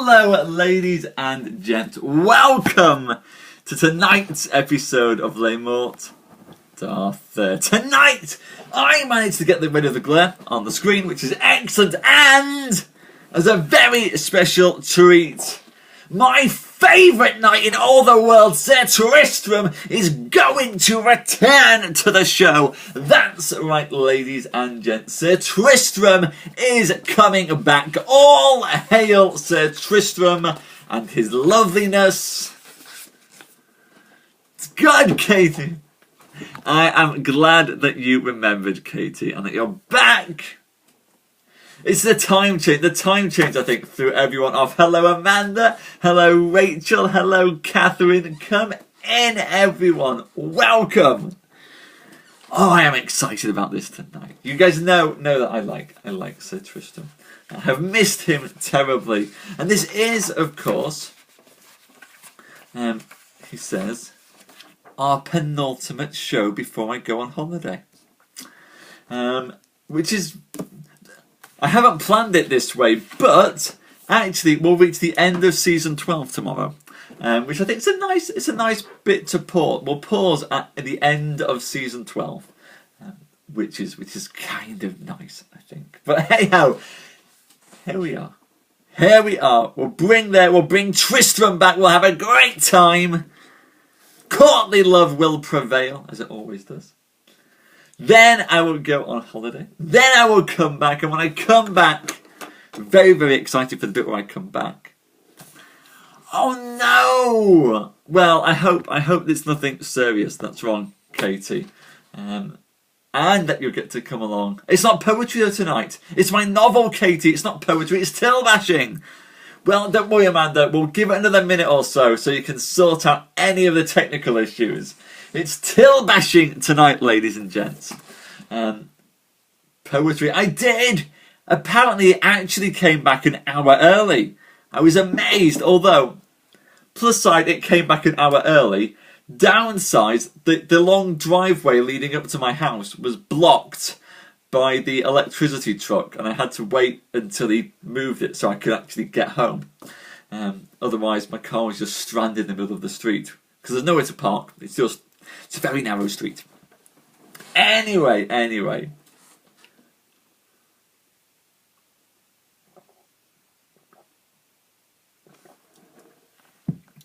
Hello, ladies and gents. Welcome to tonight's episode of Morte D'Arthur. Tonight, I managed to get rid of the glare on the screen, which is excellent, and as a very special treat, my favourite knight in all the world, Sir Tristram, is going to return to the show. That's right, ladies and gents. Sir Tristram is coming back. All hail Sir Tristram and his loveliness. It's good, Katie. I am glad that you remembered, Katie, and that you're back. It's the time change. The time change, I think, threw everyone off. Hello, Amanda. Hello, Rachel. Hello, Catherine. Come in, everyone. Welcome. Oh, I am excited about this tonight. You guys know that I like Sir Tristram. I have missed him terribly. And this is, of course, he says, our penultimate show before I go on holiday. Which is... I haven't planned it this way, but actually we'll reach the end of season 12 tomorrow, which I think is a nice bit to pause. We'll pause at the end of season 12, which is kind of nice, I think. But hey ho, here we are. Here we are. We'll bring Tristram back. We'll have a great time. Courtly love will prevail, as it always does. Then I will go on holiday. Then I will come back. And when I come back, very, very excited for the bit where I come back. Oh no! Well, I hope it's nothing serious that's wrong, Katie. And that you'll get to come along. It's not poetry though tonight. It's my novel, Katie. It's not poetry. It's till bashing. Well, don't worry, Amanda. We'll give it another minute or so you can sort out any of the technical issues. It's till bashing tonight, ladies and gents. Poetry. I did! Apparently it actually came back an hour early. I was amazed, although, plus side, it came back an hour early. Downside, the long driveway leading up to my house was blocked by the electricity truck, and I had to wait until he moved it so I could actually get home. Otherwise, my car was just stranded in the middle of the street, because there's nowhere to park. It's a very narrow street. Anyway.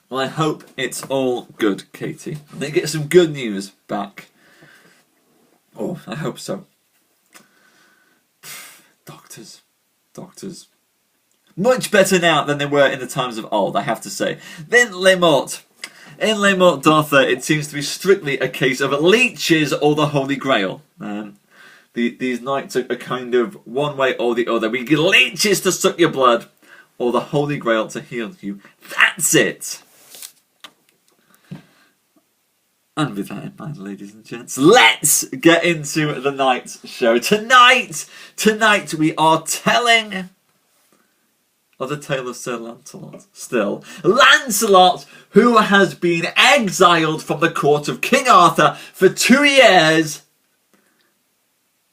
Well, I hope it's all good, Katie. I'm going to get some good news back. Oh, I hope so. Doctors. Much better now than they were in the times of old, I have to say. Then Morte. In Morte D'Arthur, it seems to be strictly a case of leeches or the Holy Grail. These knights are kind of one way or the other. We get leeches to suck your blood, or the Holy Grail to heal you. That's it! And with that in mind, ladies and gents, let's get into the night's show. Tonight we are telling of the tale of Sir Lancelot. Still, Lancelot, who has been exiled from the court of King Arthur for 2 years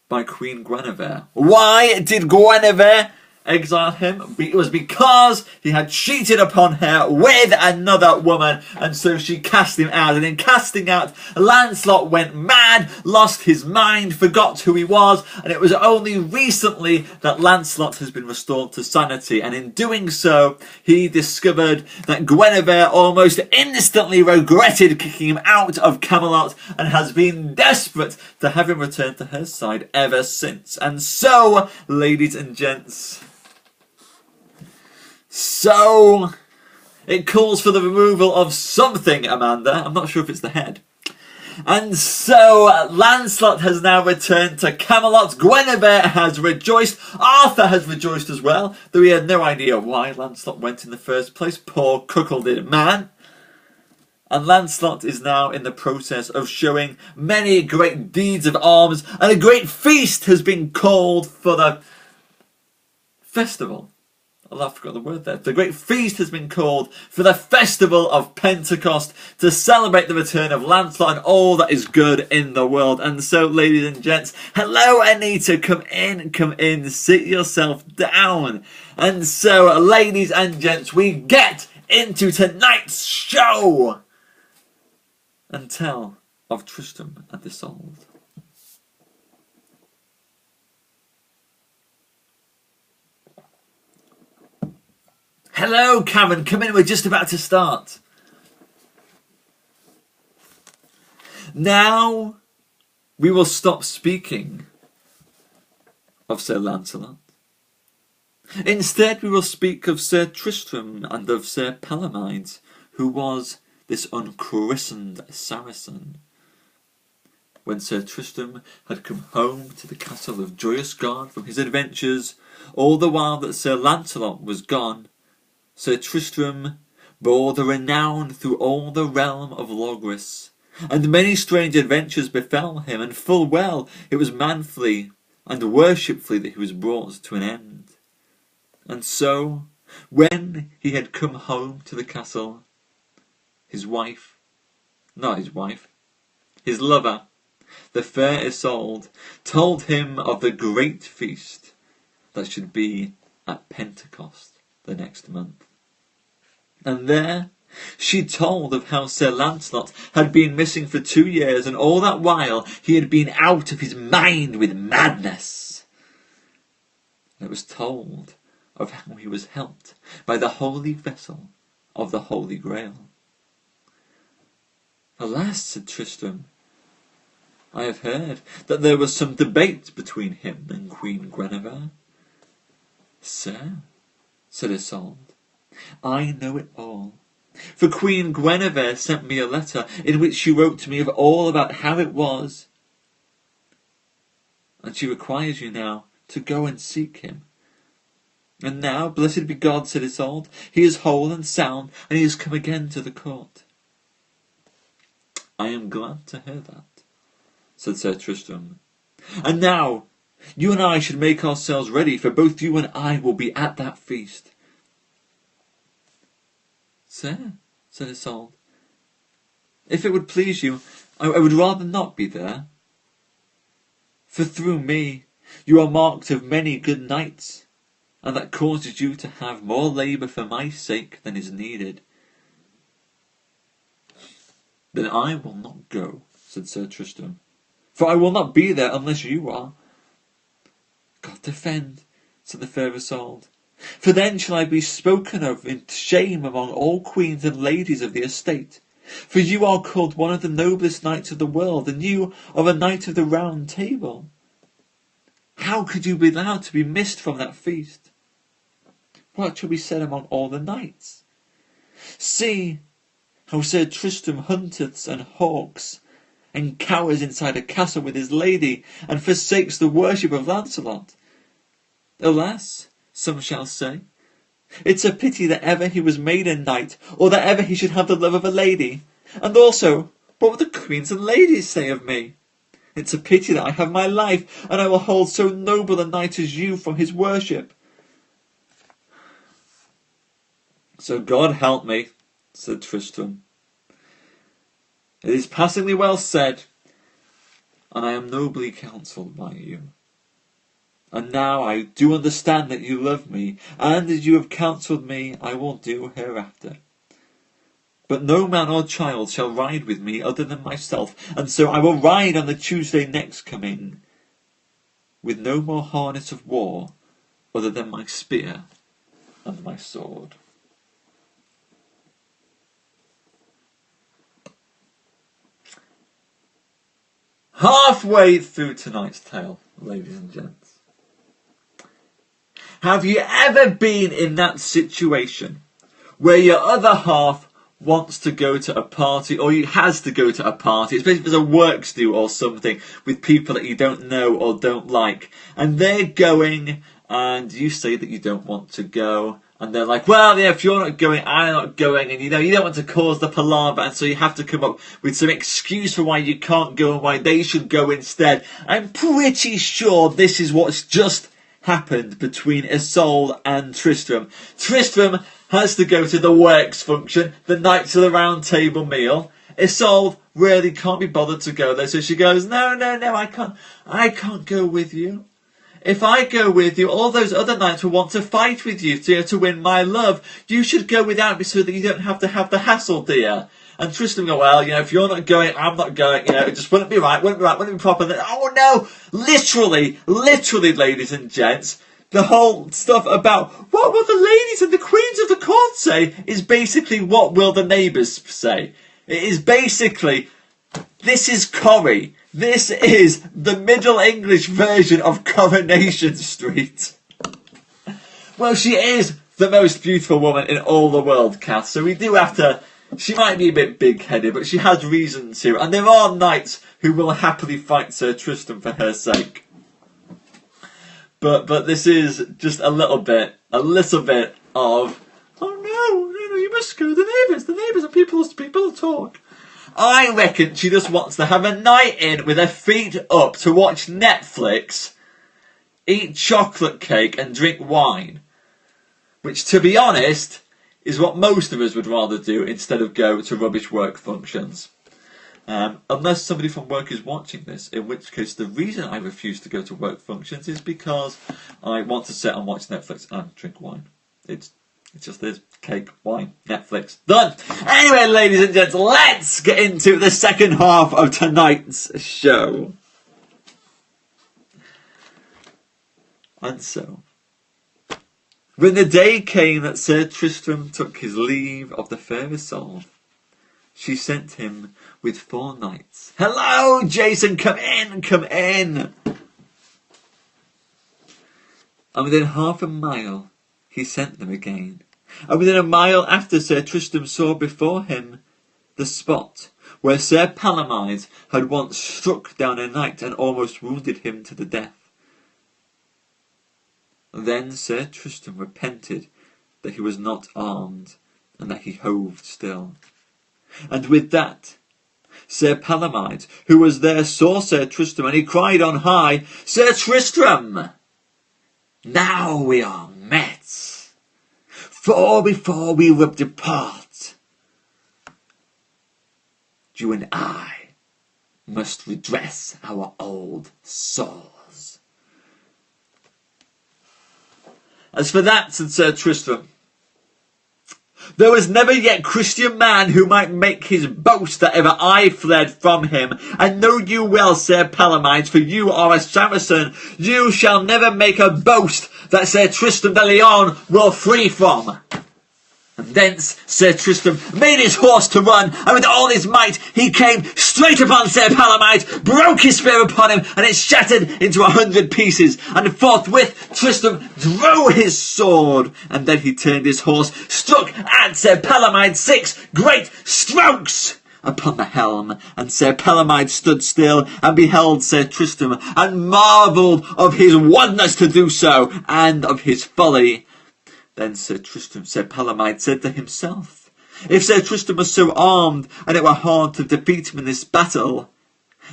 by Queen Guinevere. Why did Guinevere exile him? It was because he had cheated upon her with another woman, and so she cast him out. And in casting out, Lancelot went mad, lost his mind, forgot who he was, and it was only recently that Lancelot has been restored to sanity. And in doing so, he discovered that Guinevere almost instantly regretted kicking him out of Camelot and has been desperate to have him return to her side ever since. And so, ladies and gents, so it calls for the removal of something, Amanda. I'm not sure if it's the head. And so Lancelot has now returned to Camelot. Guinevere has rejoiced. Arthur has rejoiced as well, though he had no idea why Lancelot went in the first place. Poor cuckolded man. And Lancelot is now in the process of showing many great deeds of arms, and a great feast has been called for the festival I forgot the word there. The great feast has been called for the festival of Pentecost to celebrate the return of Lancelot and all that is good in the world. And so, ladies and gents, hello Anita, come in, sit yourself down. And so, ladies and gents, we get into tonight's show and tell of Tristram and Isolde. Hello, Karen. Come in. We're just about to start. Now, we will stop speaking of Sir Lancelot. Instead, we will speak of Sir Tristram and of Sir Palomides, who was this unchristened Saracen. When Sir Tristram had come home to the castle of Joyous Gard from his adventures, all the while that Sir Lancelot was gone, Sir Tristram bore the renown through all the realm of Logris, and many strange adventures befell him, and full well it was manfully and worshipfully that he was brought to an end. And so, when he had come home to the castle, his lover, the fair Isolde, told him of the great feast that should be at Pentecost the next month. And there she told of how Sir Lancelot had been missing for 2 years, and all that while he had been out of his mind with madness. And it was told of how he was helped by the holy vessel of the Holy Grail. Alas, said Tristram, I have heard that there was some debate between him and Queen Guinevere. Sir, said Isolde, I know it all. For Queen Guinevere sent me a letter in which she wrote to me of all about how it was. And she requires you now to go and seek him. And now, blessed be God, said Isolde, he is whole and sound, and he has come again to the court. I am glad to hear that, said Sir Tristram. And now, you and I should make ourselves ready, for both you and I will be at that feast. Sir, said Isolde, if it would please you, I would rather not be there. For through me you are marked of many good knights, and that causes you to have more labour for my sake than is needed. Then I will not go, said Sir Tristram, for I will not be there unless you are. God defend, said the fair Isolde, for then shall I be spoken of in shame among all queens and ladies of the estate. For you are called one of the noblest knights of the world, and you are a knight of the Round Table. How could you be allowed to be missed from that feast? What shall be said among all the knights? See how Sir Tristram hunteth and hawks, and cowers inside a castle with his lady, and forsakes the worship of Lancelot. Alas, some shall say, it's a pity that ever he was made a knight, or that ever he should have the love of a lady. And also, what will the queens and ladies say of me? It's a pity that I have my life, and I will hold so noble a knight as you from his worship. So God help me, said Tristram. It is passingly well said, and I am nobly counselled by you. And now I do understand that you love me, and as you have counselled me, I will do hereafter. But no man or child shall ride with me other than myself, and so I will ride on the Tuesday next coming, with no more harness of war other than my spear and my sword. Halfway through tonight's tale, ladies and gents. Have you ever been in that situation where your other half wants to go to a party, or he has to go to a party, especially if there's a works do or something with people that you don't know or don't like, and they're going, and you say that you don't want to go, and they're like, well, yeah, if you're not going, I'm not going, and you don't want to cause the palaver, and so you have to come up with some excuse for why you can't go and why they should go instead. I'm pretty sure this is what's just happened between Isolde and Tristram. Tristram has to go to the works function, the Knights of the Round Table meal. Isolde really can't be bothered to go there, so she goes, no, I can't go with you. If I go with you, all those other knights will want to fight with you to win my love. You should go without me so that you don't have to have the hassle, dear. And Tristram go, well, if you're not going, I'm not going, it just wouldn't be right, wouldn't be proper. Then, oh no, literally, ladies and gents, the whole stuff about what will the ladies and the queens of the court say is basically what will the neighbours say. It is basically, this is Corrie. This is the Middle English version of Coronation Street. Well, she is the most beautiful woman in all the world, Kath, so we do have to... She might be a bit big-headed, but she has reasons here. And there are knights who will happily fight Sir Tristram for her sake. But this is just a little bit of, oh no, you must go. The neighbours are people talk. I reckon she just wants to have a night in with her feet up to watch Netflix, eat chocolate cake and drink wine. Which, to be honest, is what most of us would rather do instead of go to rubbish work functions. Unless somebody from work is watching this, in which case the reason I refuse to go to work functions is because I want to sit and watch Netflix and drink wine. It's just this. Cake, wine, Netflix. Done! Anyway, ladies and gents, let's get into the second half of tonight's show. And so, when the day came that Sir Tristram took his leave of the fair Isolde, she sent him with 4 knights. Hello, Jason, come in! And within half a mile, he sent them again. And within a mile after, Sir Tristram saw before him the spot where Sir Palomides had once struck down a knight and almost wounded him to the death. Then Sir Tristram repented that he was not armed, and that he hoved still. And with that, Sir Palomides, who was there, saw Sir Tristram, and he cried on high, Sir Tristram, now we are met. For before we would depart, you and I must redress our old sores. As for that, said Sir Tristram, there was never yet Christian man who might make his boast that ever I fled from him. And know you well, Sir Palomides, for you are a Saracen, you shall never make a boast that Sir Tristram de Lyon will flee from. And thence Sir Tristram made his horse to run, and with all his might he came straight upon Sir Palomides, broke his spear upon him, and it shattered into 100 pieces. And forthwith Tristram drew his sword, and then he turned his horse, struck at Sir Palomides 6 great strokes upon the helm, and Sir Palomides stood still and beheld Sir Tristram, and marvelled of his wantonness to do so, and of his folly. Then Sir Palomides said to himself, if Sir Tristram was so armed, and it were hard to defeat him in this battle,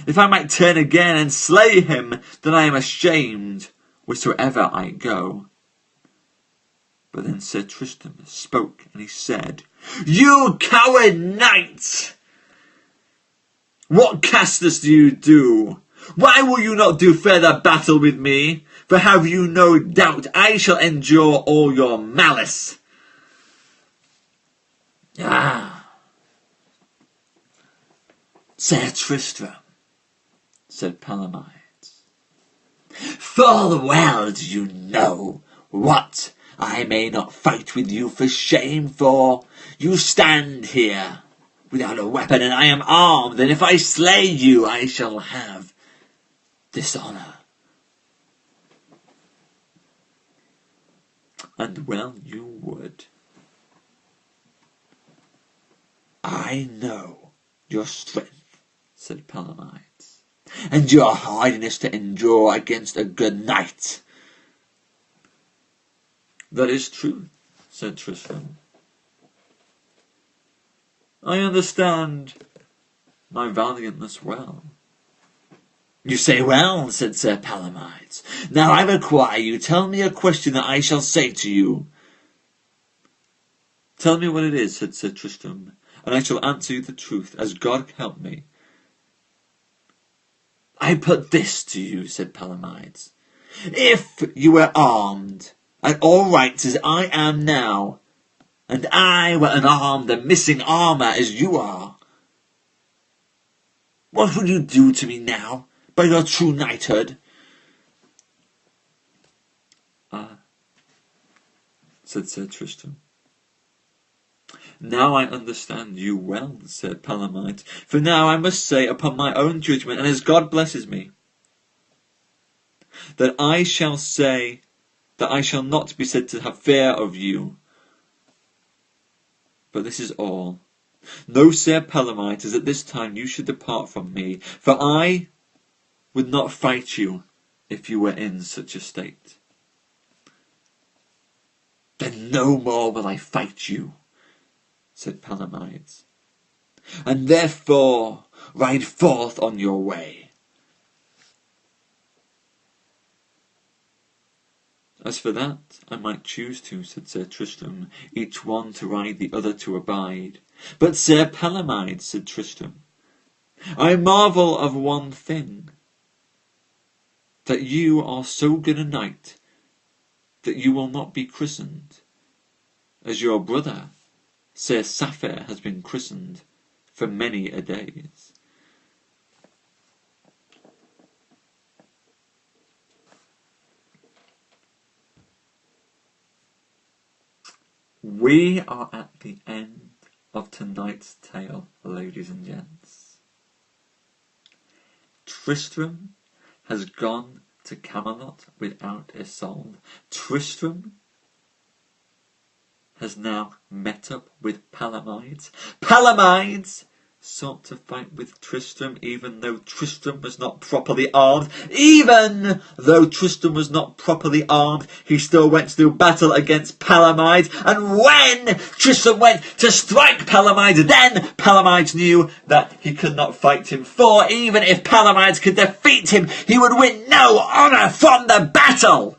if I might turn again and slay him, then I am ashamed whithersoever I go. But then Sir Tristram spoke, and he said, you coward knight! What castest do you do? Why will you not do further battle with me? For have you no doubt I shall endure all your malice? Sir Tristram, said Palomides, full well do you know what I may not fight with you for shame, for you stand here without a weapon, and I am armed, and if I slay you, I shall have dishonour. And well you would. I know your strength, said Palomides, and your hardiness to endure against a good knight. That is true, said Tristram. I understand my valiantness well. You say well, said Sir Palomides. Now I require you tell me a question that I shall say to you. Tell me what it is, said Sir Tristram, and I shall answer you the truth, as God help me. I put this to you, said Palomides. If you were armed, and all right as I am now, and I were unarmed and missing armour as you are, what would you do to me now, by your true knighthood? Said Sir Tristram. Now I understand you well, said Palomides, for now I must say upon my own judgment, and as God blesses me, that I shall say that I shall not be said to have fear of you. But this is all. Know, Sir Palomides, as at this time you should depart from me, for I would not fight you if you were in such a state. Then no more will I fight you, said Palomides, and therefore ride forth on your way. As for that, I might choose to, said Sir Tristram, each one to ride, the other to abide. But Sir Palomides, said Tristram, I marvel of one thing, that you are so good a knight that you will not be christened, as your brother, Sir Sapphire, has been christened for many a days. We are at the end of tonight's tale, ladies and gents. Tristram has gone to Camelot without Isolde. Tristram has now met up with Palomides. Palomides sought to fight with Tristram, even though Tristram was not properly armed. Even though Tristram was not properly armed, he still went to do battle against Palomides. And when Tristram went to strike Palomides, then Palomides knew that he could not fight him. For even if Palomides could defeat him, he would win no honour from the battle.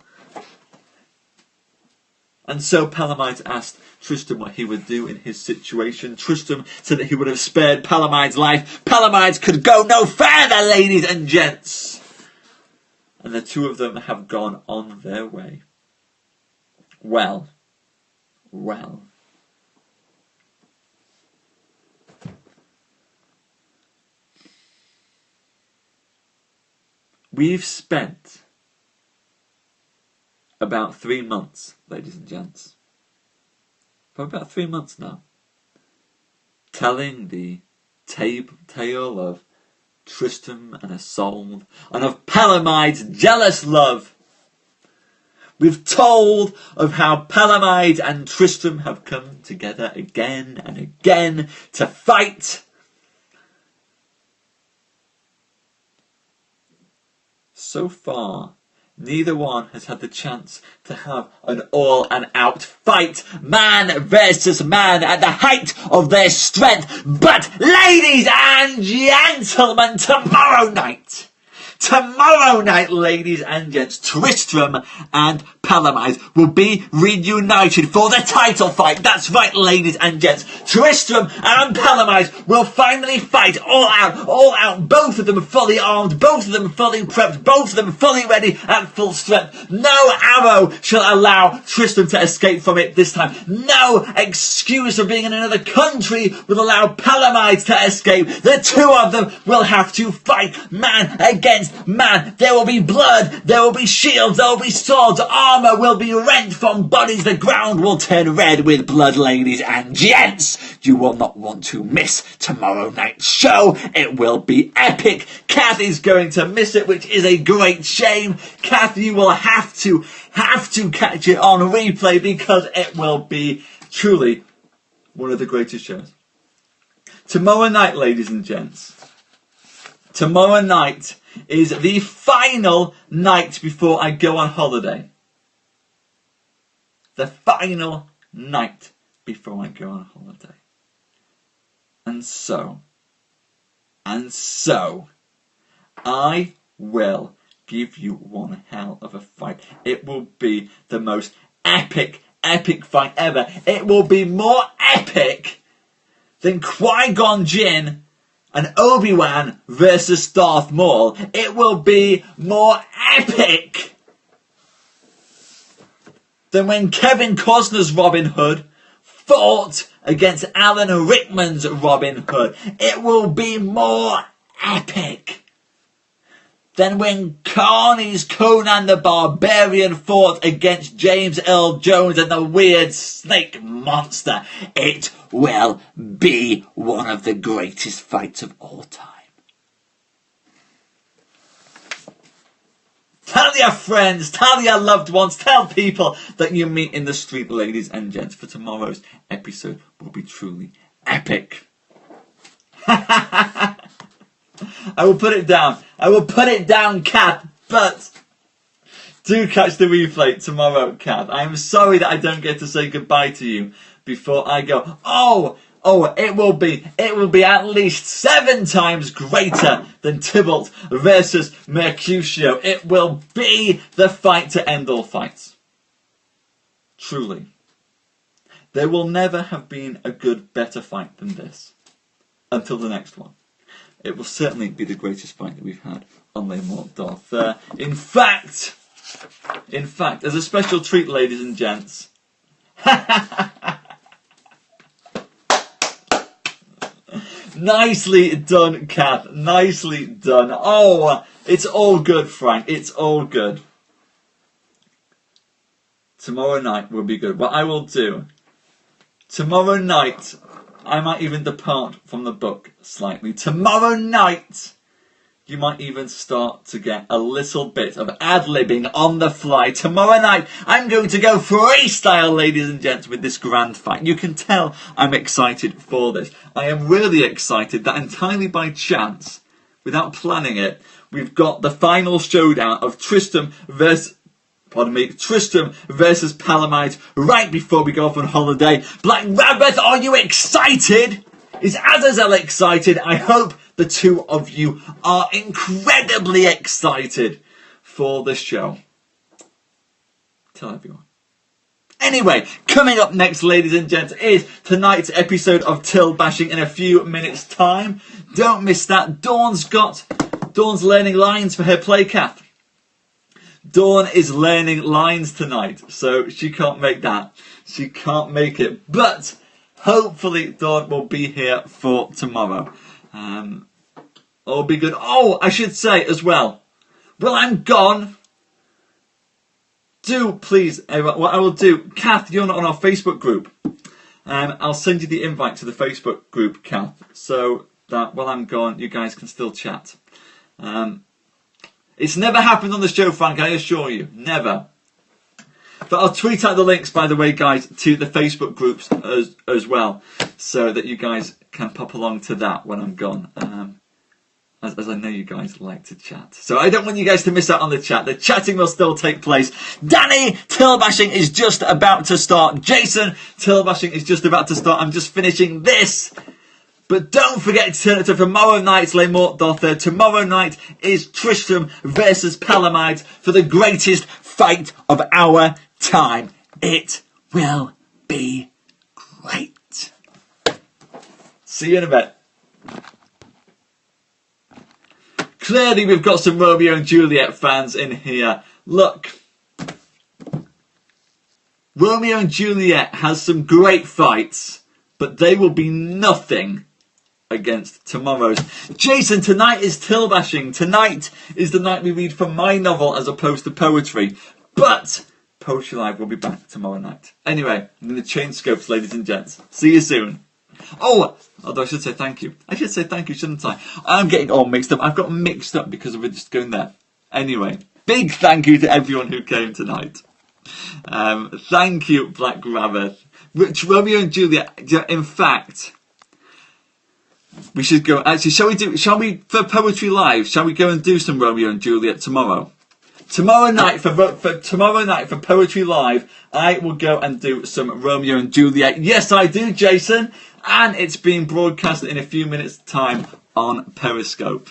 And so Palomides asked Tristram what he would do in his situation. Tristram said that he would have spared Palomides' life. Palomides could go no further, ladies and gents. And the two of them have gone on their way. Well. We've spent about 3 months, ladies and gents, for about 3 months now, telling the tale of Tristram and Isolde, and of Palomides' jealous love. We've told of how Palomides and Tristram have come together again and again to fight. So far, neither one has had the chance to have an all-and-out fight, man versus man, at the height of their strength. But, ladies and gentlemen, tomorrow night, ladies and gents, Tristram and Palomides will be reunited for the title fight. That's right, ladies and gents. Tristram and Palomides will finally fight all out, both of them fully armed, both of them fully prepped, both of them fully ready at full strength. No arrow shall allow Tristram to escape from it this time. No excuse for being in another country will allow Palomides to escape. The two of them will have to fight man against man. There will be blood, there will be shields, there will be swords, armour will be rent from bodies, the ground will turn red with blood, ladies and gents. You will not want to miss tomorrow night's show. It will be epic. Kath is going to miss it, which is a great shame. Kath, you will have to catch it on replay, because it will be truly one of the greatest shows. Tomorrow night, ladies and gents, tomorrow night is the final night before I go on holiday. The final night before I go on holiday. And so, I will give you one hell of a fight. It will be the most epic fight ever. It will be more epic than Qui-Gon Jinn and Obi-Wan versus Darth Maul. It will be more epic than when Kevin Costner's Robin Hood fought against Alan Rickman's Robin Hood. It will be more epic than when Carney's Conan the Barbarian fought against James Earl Jones and the weird snake monster. It will be one of the greatest fights of all time. Tell your friends, tell your loved ones, tell people that you meet in the street, ladies and gents, for tomorrow's episode will be truly epic. I will put it down. I will put it down, Kath, but do catch the replay tomorrow, Kath. I am sorry that I don't get to say goodbye to you before I go. It will be at least 7 times greater than Tybalt versus Mercutio. It will be the fight to end all fights. Truly. There will never have been a better fight than this. Until the next one. It will certainly be the greatest fight that we've had on Morte D'Arthur. In fact, as a special treat, ladies and gents, nicely done, Kath. Nicely done. Oh, it's all good, Frank. It's all good. Tomorrow night will be good. What I will do, tomorrow night, I might even depart from the book slightly. Tomorrow night, you might even start to get a little bit of ad-libbing on the fly. Tomorrow night, I'm going to go freestyle, ladies and gents, with this grand fight. You can tell I'm excited for this. I am really excited that entirely by chance, without planning it, we've got the final showdown of Tristram versus Palamite right before we go off on holiday. Black Rabbit, are you excited? Is Azazel excited? I hope the two of you are incredibly excited for the show. Tell everyone. Anyway, coming up next, ladies and gents, is tonight's episode of Till Bashing in a few minutes' time. Don't miss that. Dawn's learning lines for her play, Kath. Dawn is learning lines tonight, so she can't make that. She can't make it. But hopefully Dawn will be here for tomorrow. All be good. Oh, I should say as well, while I'm gone, do please, what I will do, Kath, you're not on our Facebook group. I'll send you the invite to the Facebook group, Kath, so that while I'm gone, you guys can still chat. It's never happened on the show, Frank, I assure you. Never. But I'll tweet out the links, by the way, guys, to the Facebook groups as well, so that you guys can pop along to that when I'm gone. As I know you guys like to chat. So I don't want you guys to miss out on the chat. The chatting will still take place. Danny, Tillbashing is just about to start. Jason, Tillbashing is just about to start. I'm just finishing this. But don't forget to turn it to tomorrow night's Morte D'Arthur. Tomorrow night is Tristram versus Palamite for the greatest fight of our time. It will be great. See you in a bit. Clearly we've got some Romeo and Juliet fans in here. Look. Romeo and Juliet has some great fights, but they will be nothing against tomorrow's. Jason, tonight is Tillbashing. Tonight is the night we read from my novel as opposed to poetry. But Poetry Live will be back tomorrow night. Anyway, I'm going to change scopes, ladies and gents. See you soon. Oh, although I should say thank you. I should say thank you, shouldn't I? I'm getting all mixed up. I've got mixed up because of it just going there. Anyway, big thank you to everyone who came tonight. Thank you, Black Rabbit. Which Romeo and Juliet, in fact, we should go. Actually, shall we, for Poetry Live, shall we go and do some Romeo and Juliet tomorrow? Tomorrow night for Poetry Live, I will go and do some Romeo and Juliet. Yes, I do, Jason. And it's being broadcast in a few minutes' time on Periscope.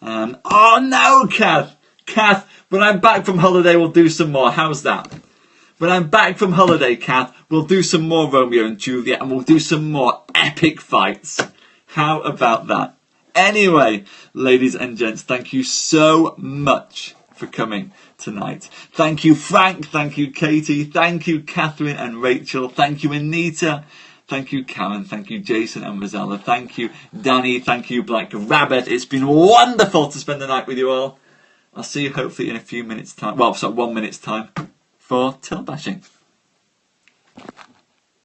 Oh no, Kath! Kath, when I'm back from holiday, we'll do some more. How's that? When I'm back from holiday, Kath, we'll do some more Romeo and Juliet, and we'll do some more epic fights. How about that? Anyway, ladies and gents, thank you so much for coming tonight. Thank you, Frank. Thank you, Katie. Thank you, Catherine and Rachel. Thank you, Anita. Thank you, Karen. Thank you, Jason and Rosella. Thank you, Danny. Thank you, Black Rabbit. It's been wonderful to spend the night with you all. I'll see you hopefully in a few minutes' time. Well, sorry, 1 minute's time for tail bashing.